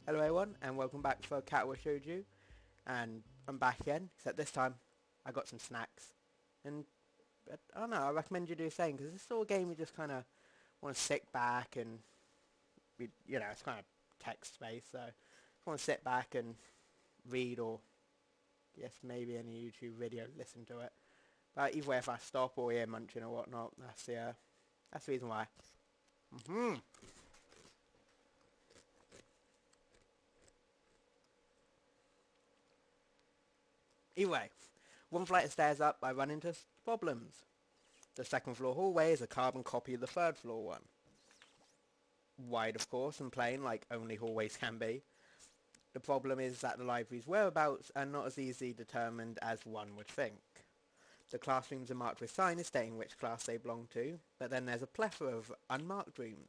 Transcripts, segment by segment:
Hello everyone, and welcome back for Katawa Shoujo, and I'm back again, except this time I got some snacks, and I don't know, I recommend you do the same, because this sort of game you just kind of want to sit back and, it's kind of text-based, so just want to sit back and read, or, yes, maybe any YouTube video, listen to it, but either way if I stop or ear munching or whatnot, that's the reason why. Either way, one flight of stairs up, I run into problems. The second floor hallway is a carbon copy of the third floor one. Wide, of course, and plain, like only hallways can be. The problem is that the library's whereabouts are not as easily determined as one would think. The classrooms are marked with signs stating which class they belong to, but then there's a plethora of unmarked rooms.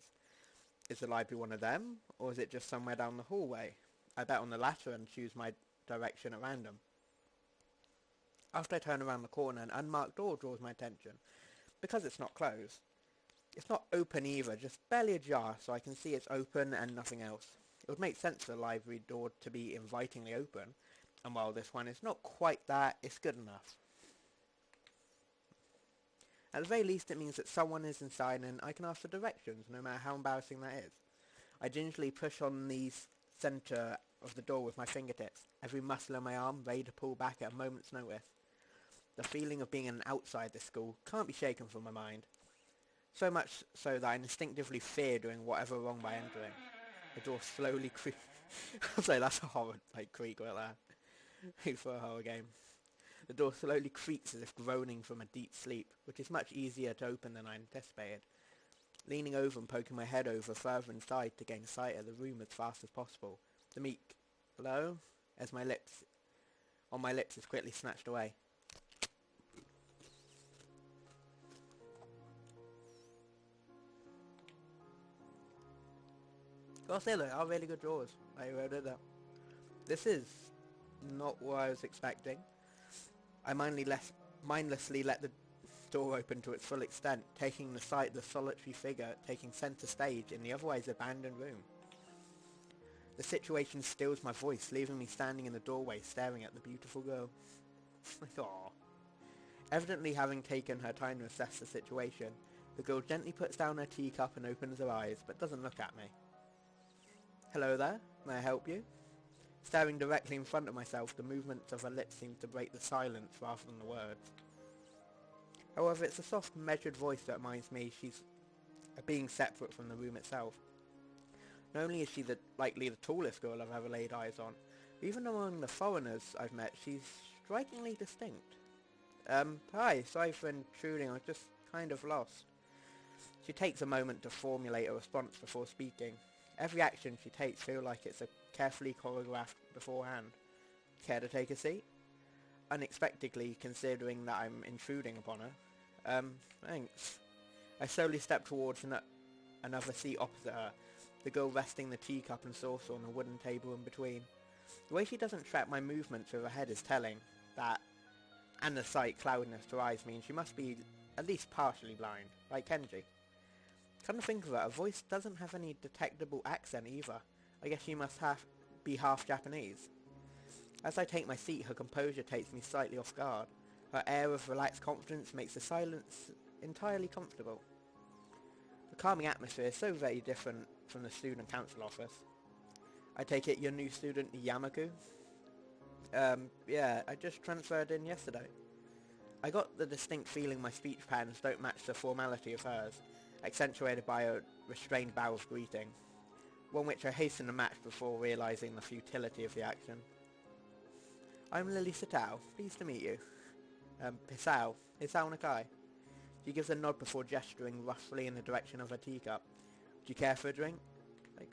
Is the library one of them, or is it just somewhere down the hallway? I bet on the latter and choose my direction at random. After I turn around the corner, an unmarked door draws my attention, because it's not closed. It's not open either, just barely ajar, so I can see it's open and nothing else. It would make sense for the library door to be invitingly open, and while this one is not quite that, it's good enough. At the very least it means that someone is inside and I can ask for directions, no matter how embarrassing that is. I gingerly push on the centre of the door with my fingertips, every muscle in my arm ready to pull back at a moment's notice. The feeling of being an outside this school can't be shaken from my mind. So much so that I instinctively fear doing whatever wrong by entering. The door slowly creaks. I'll say that's a horror creak right there. For a horror game. The door slowly creaks as if groaning from a deep sleep, which is much easier to open than I anticipated. Leaning over and poking my head over further inside to gain sight of the room as fast as possible. The meek hello as my lips is quickly snatched away. Gotta say, they are really good drawers. I did that. This is not what I was expecting. I mindlessly let the door open to its full extent, taking the sight of the solitary figure taking centre stage in the otherwise abandoned room. The situation stills my voice, leaving me standing in the doorway staring at the beautiful girl. Aww. Evidently having taken her time to assess the situation, the girl gently puts down her teacup and opens her eyes, but doesn't look at me. Hello there, may I help you? Staring directly in front of myself, the movements of her lips seem to break the silence rather than the words. However, it's a soft, measured voice that reminds me she's being separate from the room itself. Not only is she likely the tallest girl I've ever laid eyes on, but even among the foreigners I've met, she's strikingly distinct. Hi, sorry for intruding, I'm just kind of lost. She takes a moment to formulate a response before speaking. Every action she takes feels like it's a carefully choreographed beforehand. Care to take a seat? Unexpectedly, considering that I'm intruding upon her. Thanks. I slowly step towards another seat opposite her, the girl resting the teacup and saucer on a wooden table in between. The way she doesn't track my movements with her head is telling, that, and the slight cloudiness to her eyes means she must be at least partially blind, like Kenji. Come to think of it, her voice doesn't have any detectable accent either. I guess she must be half Japanese. As I take my seat, her composure takes me slightly off guard. Her air of relaxed confidence makes the silence entirely comfortable. The calming atmosphere is so very different from the student council office. I take it you're new student Yamaku? Yeah, I just transferred in yesterday. I got the distinct feeling my speech patterns don't match the formality of hers, accentuated by a restrained bow of greeting, one which I hasten to match before realizing the futility of the action. I'm Lily Satao, pleased to meet you. Hisao Nakai. She gives a nod before gesturing roughly in the direction of her teacup. Do you care for a drink?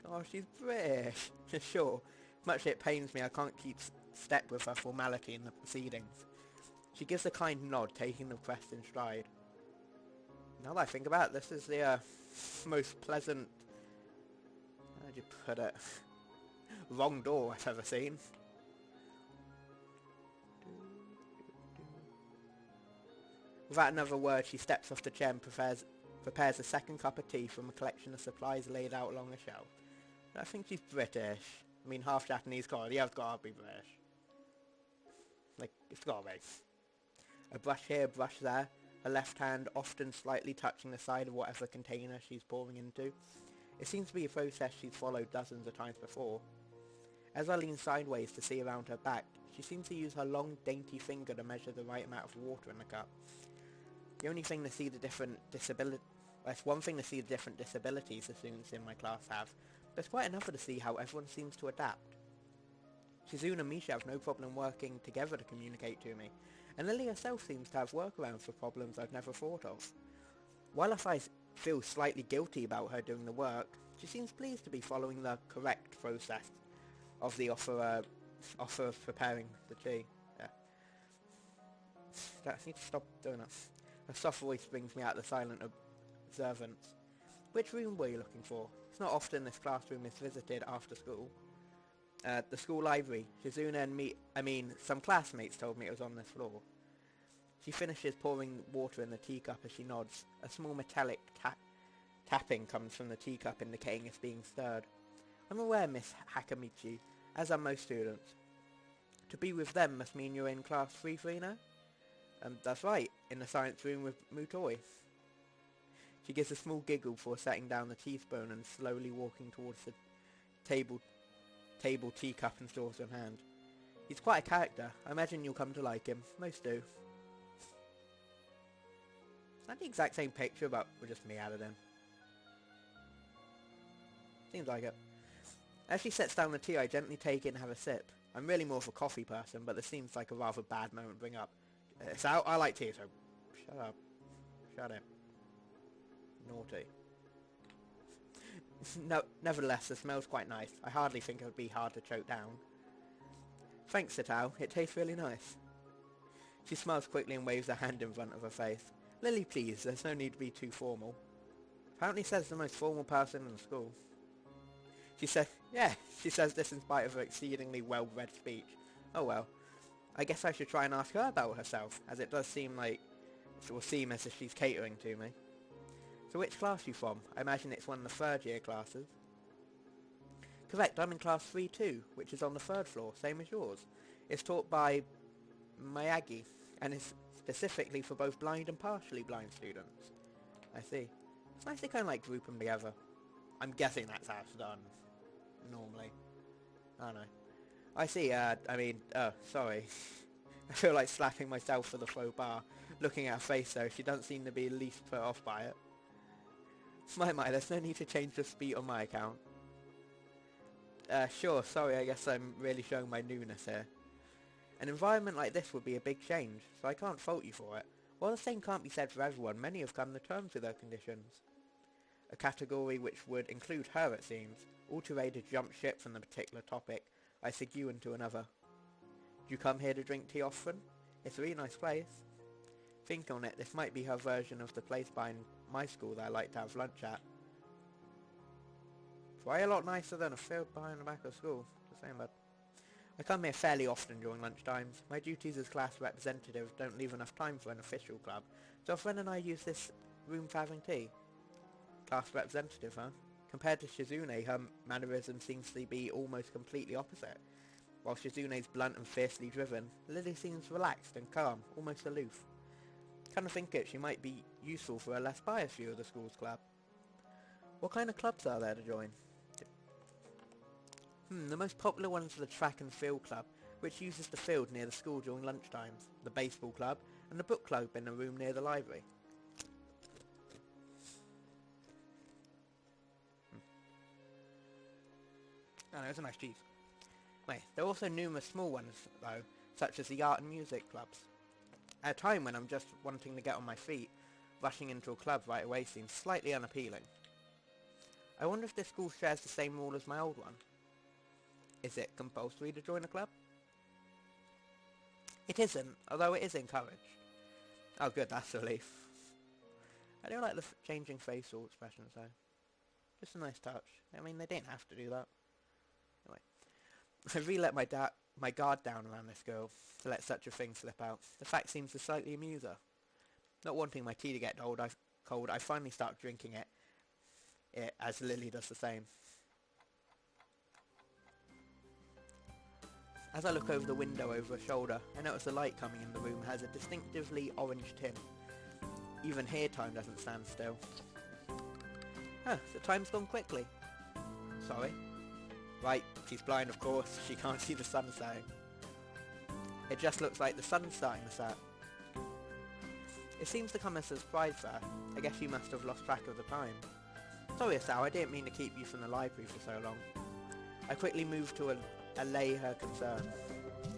Oh, she's British. Sure. Much it pains me I can't keep step with her formality in the proceedings. She gives a kind nod, taking the request in stride. Now that I think about it, this is the most pleasant, how'd you put it, wrong door I've ever seen. Without another word, she steps off the chair and prepares a second cup of tea from a collection of supplies laid out along a shelf. I think she's British. I mean, half Japanese colour. The other's gotta be British. Like, it's gotta be. A brush here, a brush there. Her left hand often slightly touching the side of whatever container she's pouring into. It seems to be a process she's followed dozens of times before. As I lean sideways to see around her back, she seems to use her long, dainty finger to measure the right amount of water in the cup. The only thing to see the different it's one thing to see the different disabilities the students in my class have, but it's quite another to see how everyone seems to adapt. Shizune and Misha have no problem working together to communicate to me, and Lily herself seems to have workarounds for problems I've never thought of. While I feel slightly guilty about her doing the work, she seems pleased to be following the correct process of the offer of preparing the tea. Yeah. I need to stop doing that. Her soft voice brings me out of the silent observance. Which room were you looking for? It's not often this classroom is visited after school. The school library. Shizuna and some classmates told me it was on this floor. She finishes pouring water in the teacup as she nods. A small metallic tapping comes from the teacup indicating it's being stirred. I'm aware, Miss Hakamichi, as are most students. To be with them must mean you're in class 3 now? That's right, in the science room with Mutoi. She gives a small giggle before setting down the teaspoon and slowly walking towards the table teacup and saucer in hand. He's quite a character. I imagine you'll come to like him. Most do. Is that the exact same picture, but with just me added in? Seems like it. As she sets down the tea, I gently take it and have a sip. I'm really more of a coffee person, but this seems like a rather bad moment to bring up. It's out. I like tea, so shut up. Shut it. Naughty. No, nevertheless, the smell's quite nice. I hardly think it would be hard to choke down. Thanks, Satao. It tastes really nice. She smiles quickly and waves her hand in front of her face. Lily, please. There's no need to be too formal. Apparently says the most formal person in the school. She says this in spite of her exceedingly well-read speech. Oh well. I guess I should try and ask her about herself, as it does seem as if she's catering to me. So which class are you from? I imagine it's one of the third-year classes. Correct, I'm in class 3 too, which is on the 3rd floor, same as yours. It's taught by Miyagi, and is specifically for both blind and partially blind students. I see. It's nice to kind of like group them together. I'm guessing that's how it's done, normally. I don't know. I see, sorry. I feel like slapping myself for the faux pas. Looking at her face though, she doesn't seem to be the least put off by it. My, there's no need to change the speed on my account. Sure, sorry, I guess I'm really showing my newness here. An environment like this would be a big change, so I can't fault you for it. While the same can't be said for everyone, many have come to terms with their conditions. A category which would include her, it seems. All too ready to jump ship from the particular topic, I segue into another. Do you come here to drink tea often? It's a really nice place. Think on it, this might be her version of the place behind my school that I like to have lunch at. It's way a lot nicer than a field behind the back of school. Just saying, bud. I come here fairly often during lunch times. My duties as class representative don't leave enough time for an official club, so a friend and I use this room for having tea. Class representative, huh? Compared to Shizune, her mannerism seems to be almost completely opposite. While Shizune's blunt and fiercely driven, Lily seems relaxed and calm, almost aloof. Kind of think it, she might be useful for a less biased view of the school's club. What kind of clubs are there to join? The most popular ones are the track and field club, which uses the field near the school during lunchtimes, the baseball club, and the book club in a room near the library. Oh, no, it's a nice cheese. Wait, there are also numerous small ones, though, such as the art and music clubs. At a time when I'm just wanting to get on my feet, rushing into a club right away seems slightly unappealing. I wonder if this school shares the same rule as my old one. Is it compulsory to join a club? It isn't, although it is encouraged. Oh good, that's a relief. I do like the changing facial expressions though. Just a nice touch. I mean, they didn't have to do that. Anyway, I really let my guard down around this girl to let such a thing slip out. The fact seems to slightly amuse her. Not wanting my tea to get cold, I finally start drinking it as Lily does the same. As I look over the window over her shoulder, I notice the light coming in the room has a distinctively orange tint. Even here time doesn't stand still. Huh, the time's gone quickly. Sorry. Right, she's blind of course, she can't see the sun setting. It just looks like the sun's starting to set. It seems to come as a surprise for her. I guess you must have lost track of the time. Sorry, Sal, I didn't mean to keep you from the library for so long. I quickly moved to allay her concern.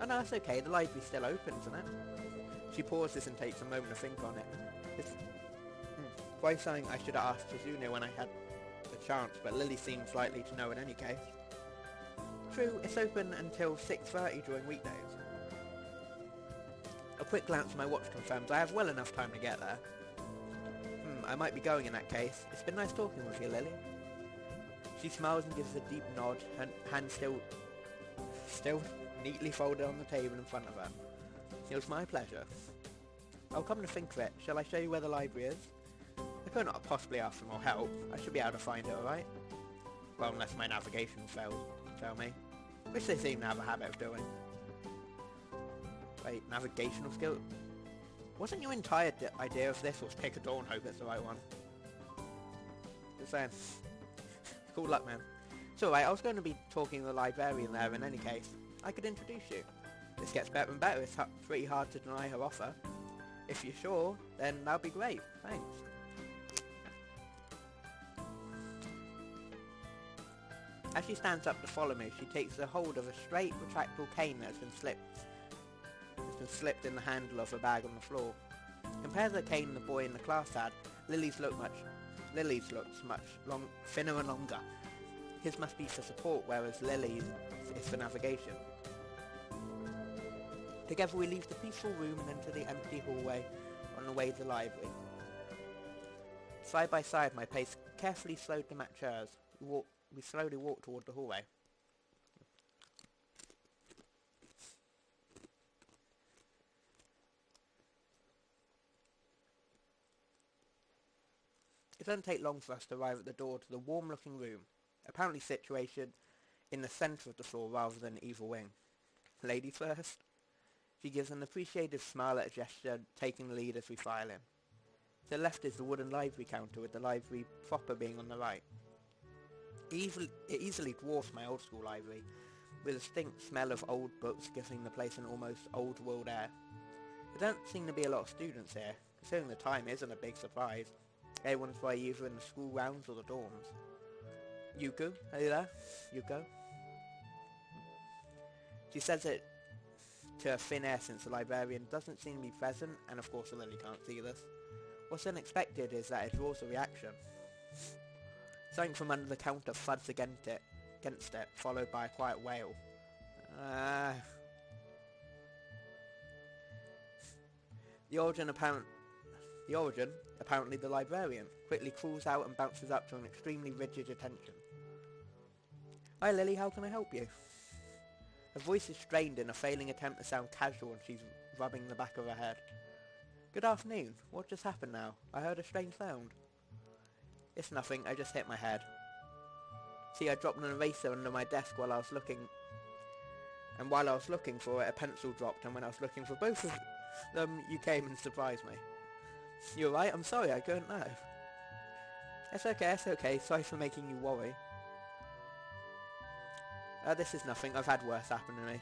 Oh no, it's okay, the library's still open, isn't it? She pauses and takes a moment to think on it. It's quite something I should have asked Shizune when I had the chance, but Lily seems likely to know in any case. True, it's open until 6:30 during weekdays. A quick glance at my watch confirms I have well enough time to get there. I might be going in that case. It's been nice talking with you, Lily. She smiles and gives a deep nod, her hand still neatly folded on the table in front of her. It was my pleasure. I'll come to think of it. Shall I show you where the library is? I could not possibly ask for more help. I should be able to find it, alright? Well, unless my navigation fails, tell me. Which they seem to have a habit of doing. Wait, navigational skill? Wasn't your entire idea of this was pick a door and hope it's the right one? Just saying. Cool luck, man. So, I was going to be talking to the librarian there in any case. I could introduce you. This gets better and better. It's pretty hard to deny her offer. If you're sure, then that'll be great. Thanks. As she stands up to follow me, she takes a hold of a straight, retractable cane that's been slipped in the handle of a bag on the floor. Compared to the cane the boy in the class had, Lily's looks much thinner and longer. His must be for support, whereas Lily's is for navigation. Together we leave the peaceful room and enter the empty hallway on the way to the library. Side by side, my pace carefully slowed to match hers. We slowly walk toward the hallway. It doesn't take long for us to arrive at the door to the warm-looking room, apparently situated in the centre of the floor rather than either wing. Ladies first. She gives an appreciative smile at a gesture, taking the lead as we file in. To the left is the wooden library counter, with the library proper being on the right. It easily dwarfs my old school library, with a distinct smell of old books giving the place an almost old world air. There don't seem to be a lot of students here, considering the time isn't a big surprise. Everyone's by either in the school rounds or the dorms. Yuko, are you there? Yuko? She says it to a thin air since the librarian doesn't seem to be present, and of course Lily can't see this. What's unexpected is that it draws a reaction. Something from under the counter thuds against it, followed by a quiet wail. The origin, apparently the librarian, quickly crawls out and bounces up to an extremely rigid attention. Hi Lily, how can I help you? Her voice is strained in a failing attempt to sound casual, and she's rubbing the back of her head. Good afternoon. What just happened now? I heard a strange sound. It's nothing, I just hit my head. See, I dropped an eraser under my desk while I was looking, and while I was looking for it, a pencil dropped, and when I was looking for both of them, you came and surprised me. You're right, I'm sorry, I couldn't know. It's okay, sorry for making you worry. This is nothing, I've had worse happen to me.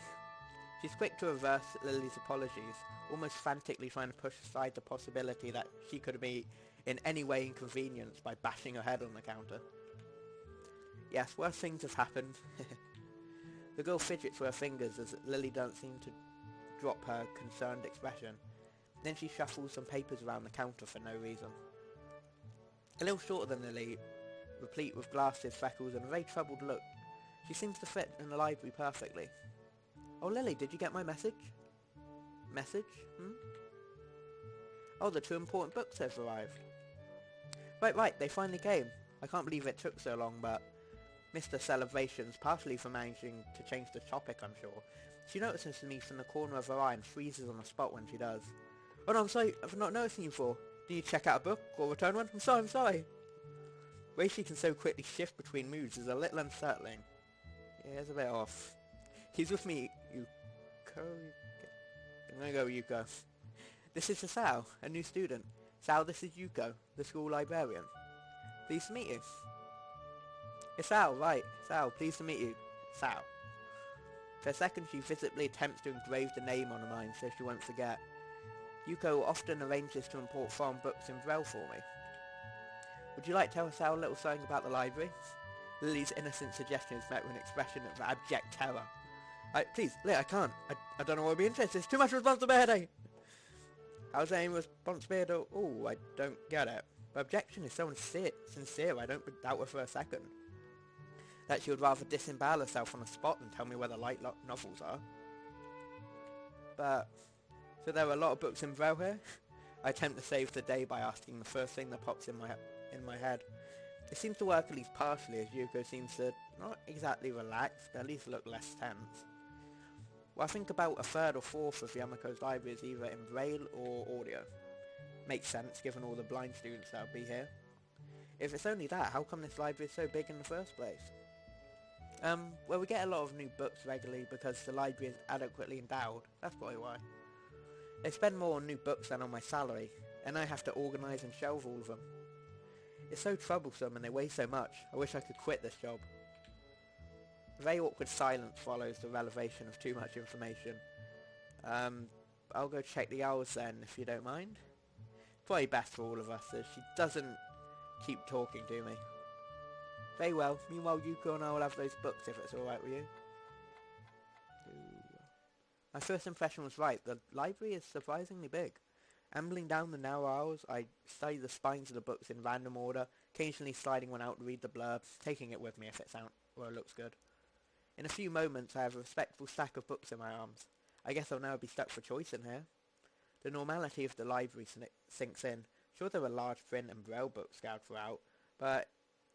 She's quick to reverse Lily's apologies, almost frantically trying to push aside the possibility that she could be in any way inconvenienced by bashing her head on the counter. Yes, worse things have happened. The girl fidgets with her fingers as Lily doesn't seem to drop her concerned expression. Then she shuffles some papers around the counter for no reason. A little shorter than Lily, replete with glasses, freckles and a very troubled look, she seems to fit in the library perfectly. Oh Lily, did you get my message? Message? Oh, the 2 important books have arrived. Right, they finally came. I can't believe it took so long, but Mr. Celebrations, partially for managing to change the topic, I'm sure. She notices me from the corner of her eye and freezes on the spot when she does. Oh no, I'm sorry, I've not noticed you before. Do you check out a book or return one? I'm sorry. The way she can so quickly shift between moods is a little unsettling. Yeah, it's a bit off. He's with me, I'm gonna go Yuko. This is Sal, a new student. Sal, this is Yuko, the school librarian. Pleased to meet you. It's Sal, right. Sal, pleased to meet you. Sal. For a second she visibly attempts to engrave the name on her mind so she won't forget. Yuko often arranges to import foreign books in Braille for me. Would you like to tell Sal a little something about the library? Lily's innocent suggestion is met with an expression of abject terror. Please, Lily, I can't. I don't know what would be interested. It's too much responsibility. How's any responsibility? Oh, I don't get it. The objection is so sincere, I don't doubt her for a second. That she would rather disembowel herself on the spot than tell me where the light novels are. But, so there are a lot of books in Braille here? I attempt to save the day by asking the first thing that pops in my head. It seems to work at least partially, as Yuko seems to not exactly relax, but at least look less tense. Well, I think about a third or fourth of Yamako's library is either in Braille or audio. Makes sense, given all the blind students that will be here. If it's only that, how come this library is so big in the first place? Well, we get a lot of new books regularly because the library is adequately endowed. That's probably why. They spend more on new books than on my salary, and I have to organise and shelve all of them. It's so troublesome and they weigh so much. I wish I could quit this job. A very awkward silence follows the revelation of too much information. I'll go check the owls then, if you don't mind. Probably best for all of us, as she doesn't keep talking to me. Very well. Meanwhile, Yuko and I will have those books if it's alright with you. My first impression was right. The library is surprisingly big. Ambling down the narrow aisles, I study the spines of the books in random order, occasionally sliding one out to read the blurb, taking it with me if it looks good. In a few moments I have a respectable stack of books in my arms. I guess I'll never be stuck for choice in here. The normality of the library sinks in. Sure, there are large print and Braille books scattered throughout, but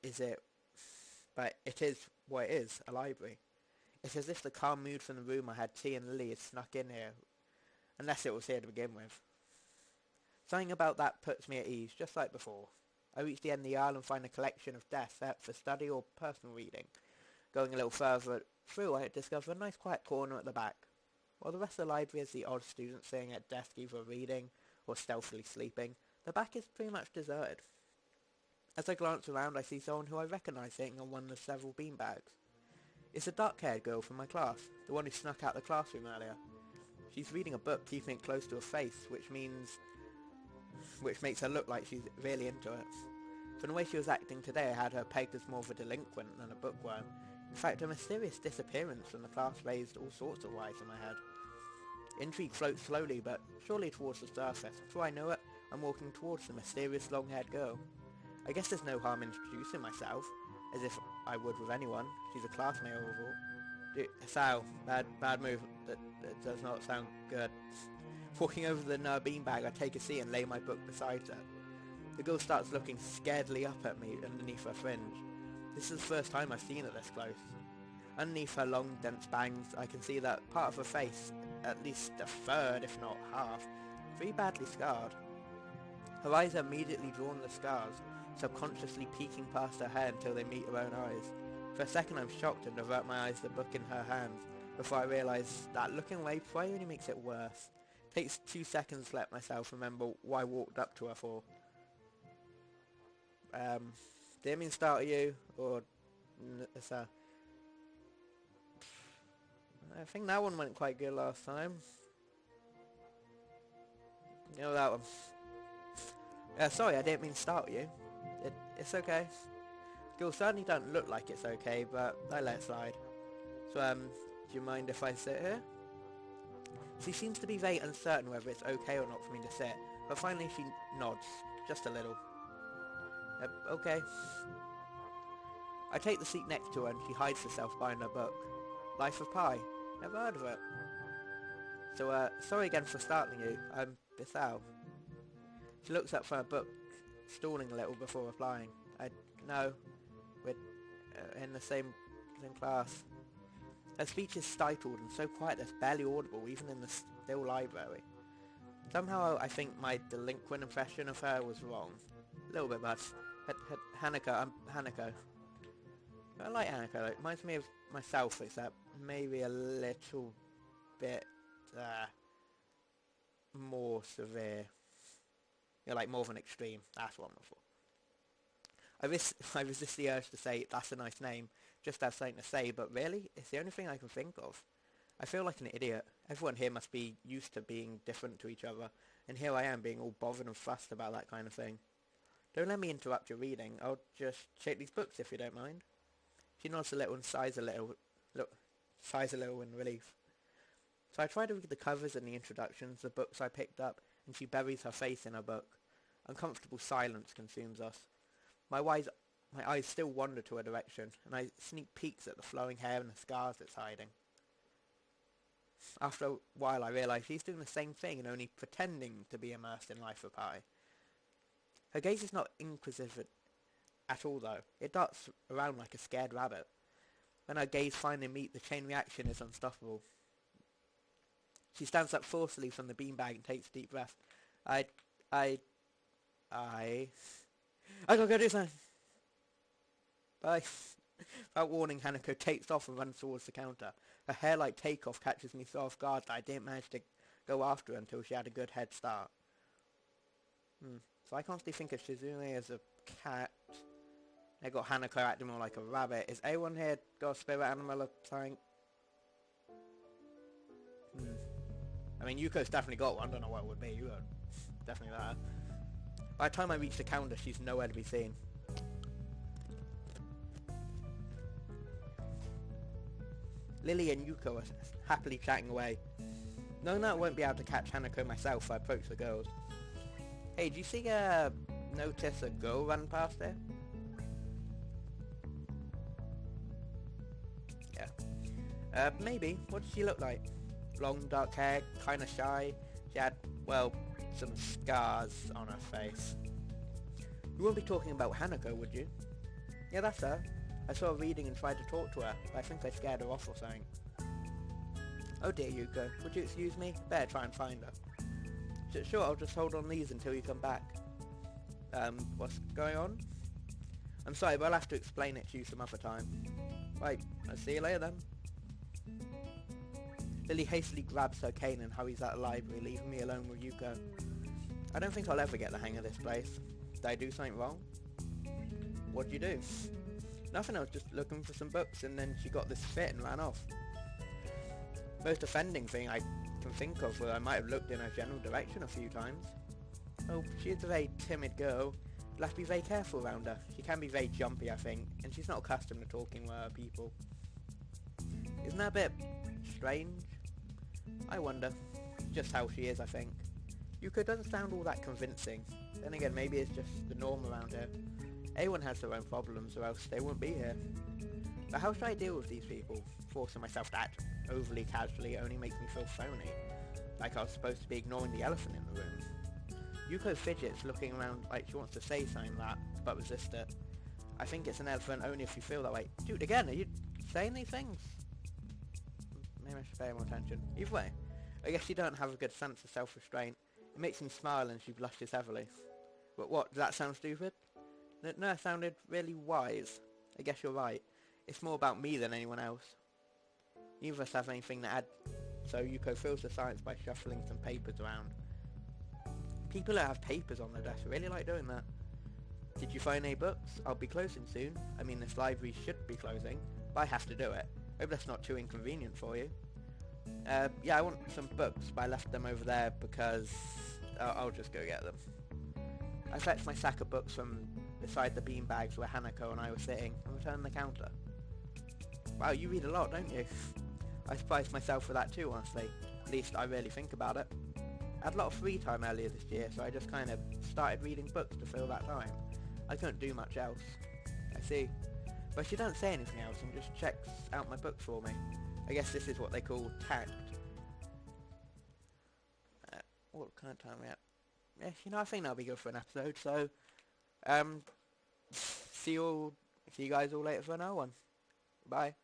it is what it is, a library. It's as if the calm mood from the room I had tea and Lily is snuck in here, unless it was here to begin with. Something about that puts me at ease, just like before. I reach the end of the aisle and find a collection of desks set for study or personal reading. Going a little further through, I discover a nice quiet corner at the back. While the rest of the library is the odd student sitting at desk either reading or stealthily sleeping, the back is pretty much deserted. As I glance around, I see someone who I recognise sitting on one of the several beanbags. It's a dark-haired girl from my class, the one who snuck out the classroom earlier. She's reading a book, keeping it close to her face, which makes her look like she's really into it. From the way she was acting today, I had her pegged as more of a delinquent than a bookworm. In fact, her mysterious disappearance from the class raised all sorts of wires in my head. Intrigue floats slowly, but surely towards the surface. Before I know it, I'm walking towards the mysterious long-haired girl. I guess there's no harm in introducing myself, as if I would with anyone. She's a classmate overall. Sal, bad move. That does not sound good. Walking over the beanbag, I take a seat and lay my book beside her. The girl starts looking scaredly up at me underneath her fringe. This is the first time I've seen her this close. Underneath her long, dense bangs, I can see that part of her face, at least a third, if not half, very badly scarred. Her eyes are immediately drawn to the scars, subconsciously peeking past her hair until they meet her own eyes. For a second I'm shocked and avert my eyes to the book in her hands, before I realise that looking away probably only makes it worse. It takes 2 seconds to let myself remember what I walked up to her for. Didn't mean to start you, or... I think that one went quite good last time. You know that one. Sorry, I didn't mean to start you. It's okay. Girls certainly don't look like it's okay, but I let it slide. So, do you mind if I sit here? She seems to be very uncertain whether it's okay or not for me to sit, but finally she nods, just a little. Okay. I take the seat next to her and she hides herself behind her book. Life of Pi. Never heard of it. So, sorry again for startling you. I'm Bissau. She looks up from her book, stalling a little before replying. No, we're in the same class. Her speech is stifled and so quiet that it's barely audible even in the still library. Somehow I think my delinquent impression of her was wrong. A little bit much. Hanako, I'm Hanako. I like Hanako, it reminds me of myself, except maybe a little bit more severe. You know, like more of an extreme. That's what I'm looking for. I resist the urge to say that's a nice name, just to have something to say, but really, it's the only thing I can think of. I feel like an idiot. Everyone here must be used to being different to each other, and here I am being all bothered and fussed about that kind of thing. Don't let me interrupt your reading. I'll just check these books if you don't mind. She nods a little and sighs a little in relief. So I try to read the covers and the introductions, the books I picked up, and she buries her face in her book. Uncomfortable silence consumes us. My eyes still wander to her direction, and I sneak peeks at the flowing hair and the scars it's hiding. After a while I realise she's doing the same thing and only pretending to be immersed in life of Pi. Her gaze is not inquisitive at all though. It darts around like a scared rabbit. When her gaze finally meets, the chain reaction is unstoppable. She stands up forcefully from the beanbag and takes a deep breath. I gotta go do something. Bye. Without warning, Hanako takes off and runs towards the counter. Her hair-like takeoff catches me so off guard that I didn't manage to go after her until she had a good head start. So I constantly think of Shizune as a cat. They got Hanako acting more like a rabbit. Is anyone here got a spirit animal or something? I mean, Yuko's definitely got one. I don't know what it would be. You got definitely that. By the time I reach the counter, she's nowhere to be seen. Lily and Yuko are happily chatting away. Knowing that I won't be able to catch Hanako myself, I approach the girls. Hey, do you see notice a girl run past there? Yeah. Maybe. What did she look like? Long dark hair, kinda shy. She had, well, some scars on her face. You wouldn't be talking about Hanako, would you? Yeah, that's her. I saw her reading and tried to talk to her, but I think I scared her off or something. Oh dear, Yuko. Would you excuse me? Better try and find her. Sure, I'll just hold on these until you come back. What's going on? I'm sorry, but I'll have to explain it to you some other time. Right, I'll see you later then. Lily hastily grabs her cane and hurries out of the library, leaving me alone with Yuko. I don't think I'll ever get the hang of this place. Did I do something wrong? What'd you do? Nothing, I was just looking for some books and then she got this fit and ran off. Most offending thing I can think of where I might have looked in her general direction a few times. Oh, she is a very timid girl. You'll have to be very careful around her. She can be very jumpy, I think, and she's not accustomed to talking with other people. Isn't that a bit strange? I wonder. Just how she is, I think. Yuko doesn't sound all that convincing. Then again, maybe it's just the norm around here. Everyone has their own problems or else they wouldn't be here. But how should I deal with these people? Forcing myself to act overly casually only makes me feel phony. Like I was supposed to be ignoring the elephant in the room. Yuko fidgets, looking around like she wants to say something like that, but resist it. I think it's an elephant only if you feel that way. Dude, again, are you saying these things? Maybe I should pay more attention. Either way, I guess you don't have a good sense of self-restraint. It makes me smile and she blushes heavily. But what, does that sound stupid? No, it sounded really wise. I guess you're right. It's more about me than anyone else. Neither of us have anything to add, so Yuko fills the silence by shuffling some papers around. People that have papers on their desk really like doing that. Did you find any books? I'll be closing soon. I mean, this library should be closing, but I have to do it. Hope that's not too inconvenient for you. Yeah, I want some books, but I left them over there because I'll just go get them. I fetched my sack of books from beside the beanbags where Hanako and I were sitting and returned the counter. Wow, you read a lot, don't you? I surprised myself with that too, honestly. At least I really think about it. I had a lot of free time earlier this year, so I just kind of started reading books to fill that time. I couldn't do much else. I see. But she doesn't say anything else and just checks out my books for me. I guess this is what they call tact. What kind of time are we at? Yeah, you know, I think that'll be good for an episode, so see you guys all later for another one. Bye.